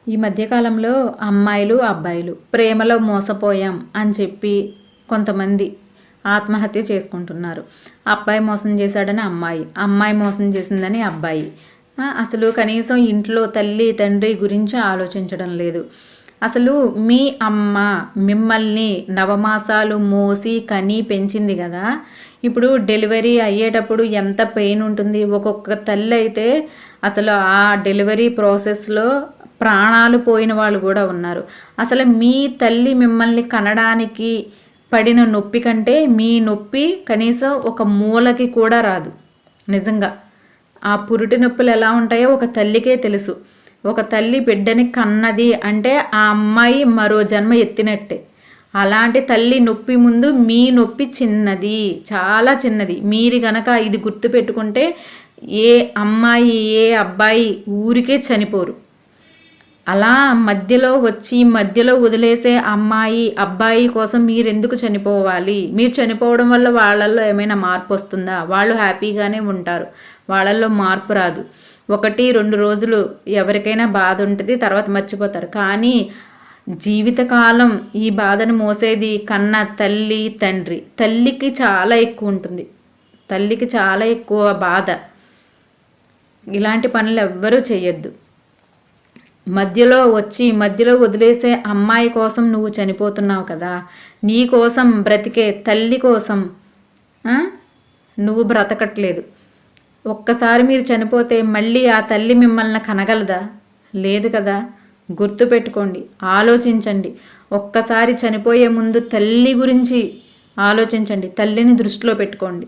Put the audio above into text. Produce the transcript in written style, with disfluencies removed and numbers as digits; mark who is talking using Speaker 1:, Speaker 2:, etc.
Speaker 1: ఈ మధ్యకాలంలో అమ్మాయిలు అబ్బాయిలు ప్రేమలో మోసపోయాం అని చెప్పి కొంతమంది ఆత్మహత్య చేసుకుంటున్నారు. అబ్బాయి మోసం చేశాడని అమ్మాయి, అమ్మాయి మోసం చేసిందని అబ్బాయి. అసలు కనీసం ఇంట్లో తల్లి తండ్రి గురించి ఆలోచించడం లేదు. అసలు మీ అమ్మ మిమ్మల్ని నవమాసాలు మోసి కని పెంచింది కదా. ఇప్పుడు డెలివరీ అయ్యేటప్పుడు ఎంత పెయిన్ ఉంటుంది. ఒక్కొక్క తల్లి అయితే అసలు ఆ డెలివరీ ప్రాసెస్లో ప్రాణాలు పోయిన వాళ్ళు కూడా ఉన్నారు. అసలు మీ తల్లి మిమ్మల్ని కనడానికి పడిన నొప్పి కంటే మీ నొప్పి కనీసం ఒక మూలకి కూడా రాదు. నిజంగా ఆ పురిటి నొప్పులు ఎలా ఉంటాయో ఒక తల్లికే తెలుసు. ఒక తల్లి బిడ్డని కన్నది అంటే ఆ అమ్మాయి మరో జన్మ ఎత్తినట్టే. అలాంటి తల్లి నొప్పి ముందు మీ నొప్పి చిన్నది, చాలా చిన్నది. మీరు గనక ఇది గుర్తుపెట్టుకుంటే ఏ అమ్మాయి ఏ అబ్బాయి ఊరికే చనిపోరు. అలా మధ్యలో వచ్చి మధ్యలో వదిలేసే అమ్మాయి అబ్బాయి కోసం మీరు ఎందుకు చనిపోవాలి? మీరు చనిపోవడం వల్ల వాళ్ళల్లో ఏమైనా మార్పు వస్తుందా? వాళ్ళు హ్యాపీగానే ఉంటారు, వాళ్ళల్లో మార్పు రాదు. 1-2 రోజులు ఎవరికైనా బాధ ఉంటుంది, తర్వాత మర్చిపోతారు. కానీ జీవితకాలం ఈ బాధను మోసేది కన్న తల్లి తండ్రి. తల్లికి చాలా ఎక్కువ ఉంటుంది, తల్లికి చాలా ఎక్కువ బాధ. ఇలాంటి పనులు ఎవ్వరూ చేయొద్దు. మధ్యలో వచ్చి మధ్యలో వదిలేసే అమ్మాయి కోసం నువ్వు చనిపోతున్నావు కదా. నీ కోసం బ్రతికే తల్లి కోసం నువ్వు బ్రతకట్లేదు. ఒక్కసారి మీరు చనిపోతే మళ్ళీ ఆ తల్లి మిమ్మల్ని కనగలదా? లేదు కదా. గుర్తుపెట్టుకోండి, ఆలోచించండి. ఒక్కసారి చనిపోయే ముందు తల్లి గురించి ఆలోచించండి, తల్లిని దృష్టిలో పెట్టుకోండి.